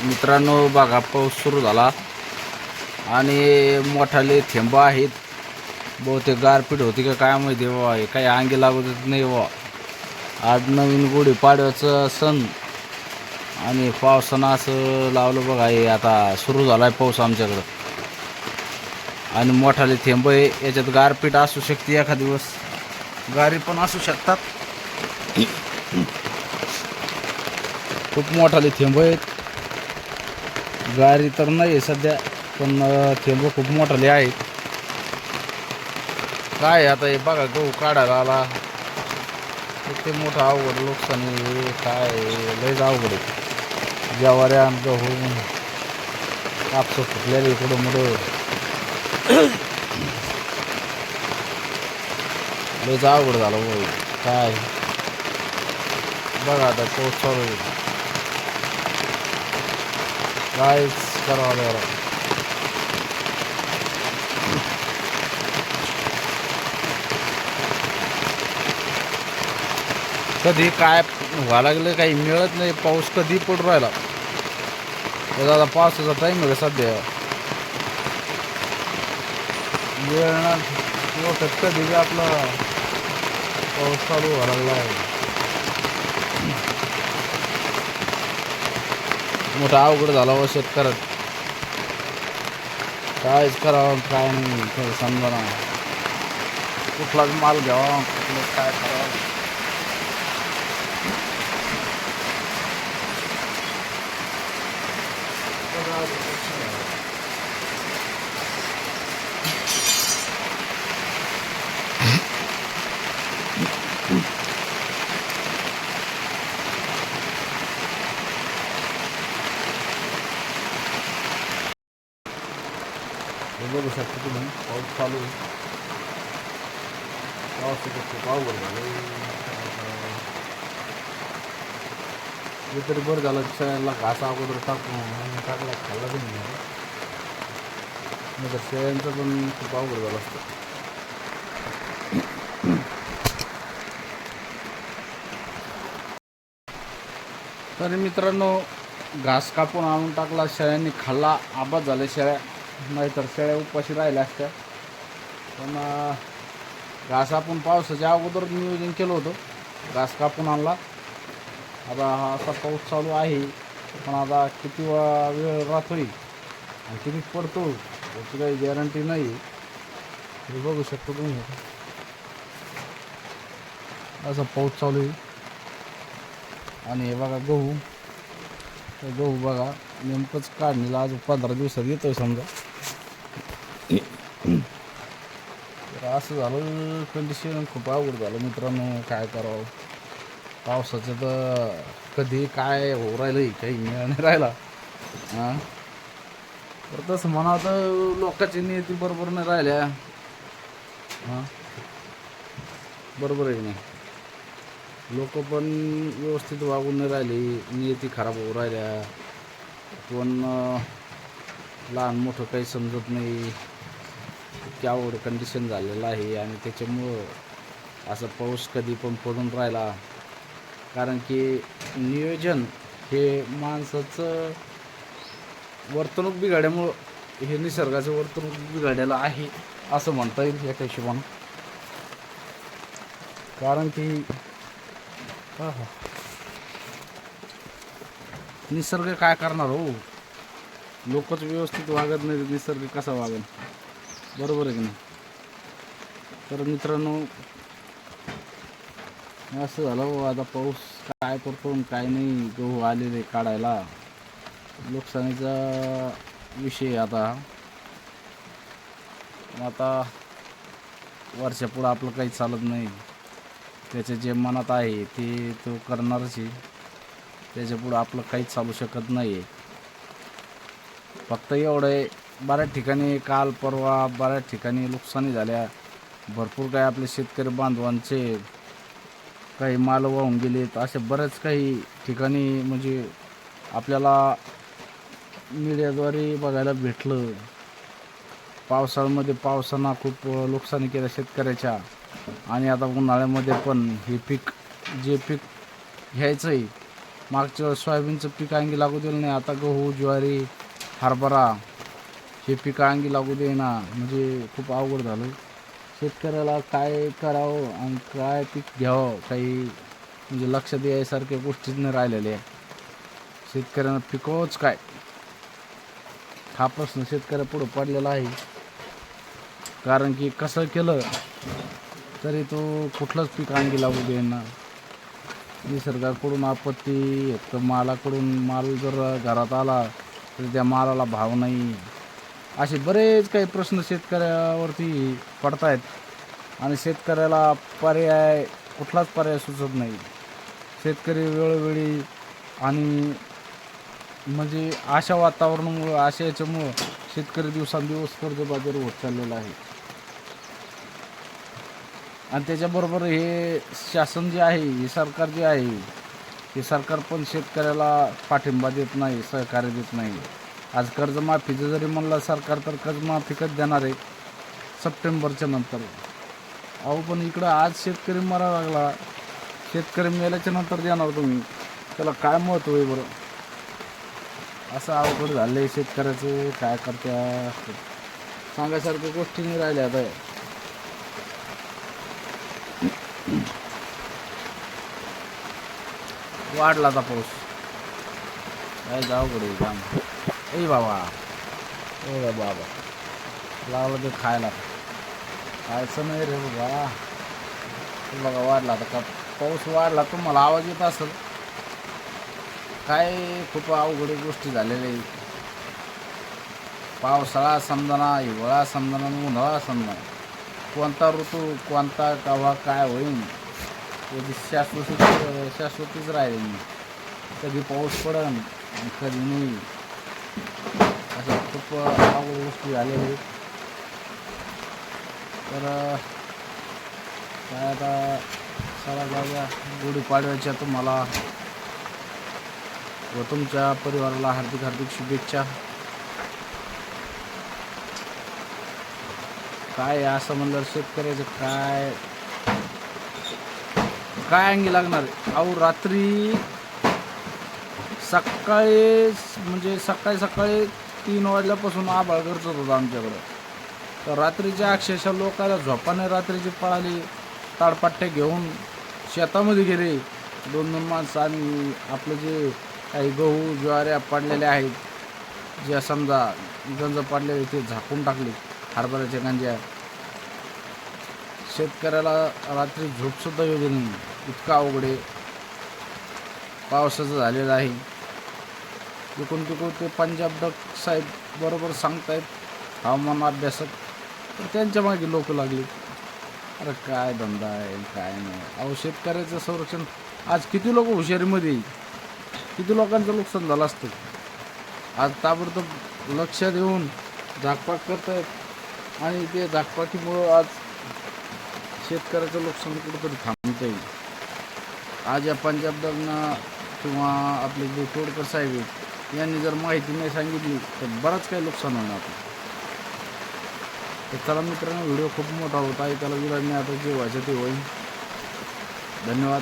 मित्रांनो बघा पाऊस सुरू झाला आणि मोठाले थेंब आहेत. बहुतेक गारपीट होती का काय माहिती बाबा, हे काही अंगी लागू देत नाही बाबा. आज नवीन गुढीपाडव्याचं सण आणि पावसानं असं लावलं बघा. हे आता सुरू झाला आहे पाऊस आमच्याकडं आणि मोठाले थेंब आहे. याच्यात गारपीट असू शकते, एखाद दिवस गारी पण असू शकतात. खूप मोठाले थेंब आहेत. गारी तर नाही आहे सध्या, पण थेंब खूप मोठाले आहेत. काय आता हे बघा, गहू काढायला आला किती मोठं अवघड नुकसानी. काय लयच अवघड आहे. ज्वाऱ्या गहू कापसं फुटलेले इकडं मुडं लयच अवघड झालं भाऊ. काय बघा आता पाऊस चालू आहे, कायच करावं लागलं. कधी काय व्हायला लागलं काही मिळत नाही. पाऊस कधी पडून राहिला. आता पावसाचा टाईम आहे सध्या. मिळणार कधी बी आपला पाऊस चालू व्हायला लागला आहे. मोठा अवघड झाला व शेतकऱ्यात. कायच करावं काय नाही समजा ना. कुठलाच माल घ्यावा, कुठलं काय करावं. बघू शकतो तुम्ही, पाऊस चालू आहे. पावसाचं खूप अवघड झालं. हे तरी बरं झालं, शेळ्याला घास अगोदर टाकला खाल्ला पण नाही. तर शेळ्यांचं पण खूप अवघड झालं असतं. तरी मित्रांनो, घास कापून आणून टाकला, शेळ्यांनी खाल्ला, आबाद झाले शेळ्या. नाहीतर शेळ्या उपाशी राहिल्या असत्या. पण घास आपण पावसाच्या अगोदर नियोजन केलं होतं, घास कापून आणला. आता हा असा पाऊस चालू आहे, पण आता किती वेळ राहतोय आणि किती पडतो याची काही गॅरंटी नाही. हे बघू शकतो तुम्ही, असा पाऊस चालू आहे. आणि हे बघा गहू बघा नेमकंच काढणीला आज 15 दिवसात येतोय समजा. तर असं झालं, कंडिशन खूप अवघड झालं मित्रांनो. काय करावं, पावसाचं तर कधी काय होऊ राहिलं काही मिळा नाही राहिला. हां, तर तसं म्हणा तर लोकांची नियती बरोबर नाही राहिल्या. हां, बरोबर आहे नाही. लोक पण व्यवस्थित वागून नाही राहिली, नियती खराब होऊ राहिल्या. पण लहान मोठं काही समजत नाही. इतकी अवघड कंडिशन झालेलं आहे आणि त्याच्यामुळं असं पाऊस कधी पण पडून राहिला. कारण की नियोजन हे माणसाचं वर्तणूक बिघाड्यामुळं, हे निसर्गाचं वर्तणूक बिघाडलेलं आहे असं म्हणता येईल एका हिशोबानं. कारण की निसर्ग काय करणार हो, लोकच व्यवस्थित वागत नाही, निसर्ग कसा वागेल. बरोबर आहे की नाही. तर मित्रांनो, असं झालं हो. आता पाऊस काय करतो काय नाही. गहू आलेले काढायला, नुकसानीचा विषय. आता वर्षापुढं आपलं काही चालत नाही. त्याच्या जे मनात आहे ते तो करणारच आहे. त्याच्यापुढं आपलं काहीच चालू शकत नाही आहे. फक्त एवढं आहे, बऱ्याच ठिकाणी काल परवा बऱ्याच ठिकाणी नुकसानी झाल्या. भरपूर काही आपले शेतकरी बांधवांचे काही माल वाहून गेलेत. असे बरेच काही ठिकाणी म्हणजे आपल्याला मीडियाद्वारे बघायला भेटलं. पावसाळ्यामध्ये पावसानं खूप नुकसानी केलं शेतकऱ्याच्या. आणि आता उन्हाळ्यामध्ये पण हे जे पीक घ्यायचं आहे मागच्या वेळेस सोयाबीनचं पीक अंगी लागू दिलं नाही, आता गहू ज्वारी हरभरा हे पिकं अंगी लागू देईना. म्हणजे खूप अवघड झालं. शेतकऱ्याला काय करावं आणि काय पीक घ्यावं काही म्हणजे लक्षात यायसारख्या गोष्टीच नाही राहिलेल्या. शेतकऱ्यांना पिकवच काय हा प्रश्न शेतकऱ्यापुढं पडलेला आहे. कारण की कसं केलं तरी तो कुठलंच पीक अंगी लागू देईना. निसर्गाकडून आपत्ती, एक तर मालाकडून माल जर घरात आला तर त्या मालाला भाव नाही. असे बरेच काही प्रश्न शेतकऱ्यावरती पडत आहेत आणि शेतकऱ्याला कुठलाच पर्याय सुचत नाही. शेतकरी वेळोवेळी आणि म्हणजे अशा वातावरणामुळं अशा याच्यामुळं शेतकरी दिवसांदिवस कर्जबाजारी होत चाललेला आहे. आणि त्याच्याबरोबर हे शासन जे आहे, हे सरकार जे आहे, हे सरकार पण शेतकऱ्याला पाठिंबा देत नाही, सहकार्य देत नाही. आज कर्जमाफीचं जरी म्हणलं सरकार तर कर्जमाफी कधी देणार आहे? सप्टेंबरच्या नंतर. अहो पण इकडं आज शेतकरी मरायला लागला, शेतकरी मेल्याच्या नंतर देणार तुम्ही, त्याला काय महत्त्व आहे बरं? असं अवघड झालं आहे शेतकऱ्याचं. काय करत्या सांगायसारख्या गोष्टी नाही राहिल्या आता. वाढला आता पाऊस, काय जाऊ कडे काम. ए बाबा, ए बाबा लावलं ते खायला, खायचं नाही रे बाबा. बघा वाढला आता का पाऊस वाढला, तुम्हाला आवाज येत असेल. काय खूप अवघड गोष्टी झालेल्या आहेत. पावसाळा समजना, हिवाळा समजना, उन्हाळा समजना. कोणता ऋतू कोणता केव्हा काय होईल त्याची शाश्वतीच राहिली नाही. कधी पाऊस पडेल आणि कधी नाही. अशा खूप अवघड गोष्टी झालेल्या आहेत. तर काय आता सगळ्या जागा गुढीपाडव्याच्या तुम्हाला व तुमच्या परिवाराला हार्दिक हार्दिक शुभेच्छा. काय असं म्हणलं शेतकऱ्याचं काय काय अंगी लागणार आहे? अहो रात्री सकाळी म्हणजे सकाळी 3 वाजल्यापासून आभाळ गरजत होतं आमच्याकडं. तर रात्रीच्या अक्षरशः लोकांना झोपाने रात्रीची पळाली, ताडपट्ट्या घेऊन शेतामध्ये गेले 2-2 माणसं. आणि आपलं जे काही गहू ज्वाऱ्या पडलेल्या आहेत, ज्या समजा गंज पडलेले ते झाकून टाकले, हरभऱ्याच्या गंज्या. शेतकऱ्याला रात्री झोपसुद्धा येऊ नाही, इतका अवघड आहे. पावसाचं झालेलं आहे. तिकडून ते पंजाब डक साहेब बरोबर सांगतायत, हवामान अभ्यासक. तर त्यांच्या मागे लोक लागली. अरे काय धंदा आहे काय नाही. अहो शेतकऱ्याचं संरक्षण आज किती लोक हुशारीमध्ये, किती लोकांचं नुकसान झालं असतं. आज ताबडतोब लक्ष देऊन झाकपाक करतायत आणि ते झाकपाकीमुळं आज शेतकऱ्याचं नुकसान कुठंतरी थांबतं येईल. आज या पंजाब डगनं किंवा आपले जे तोडकर साहेब आहेत यांनी जर माहिती नाही सांगितली तर बरंच काही नुकसान होणार. तर चला मित्रांनो, व्हिडिओ खूप मोठा होता आहे, त्याला विराज नाही, आता जे व्हायचं ते होईल. धन्यवाद.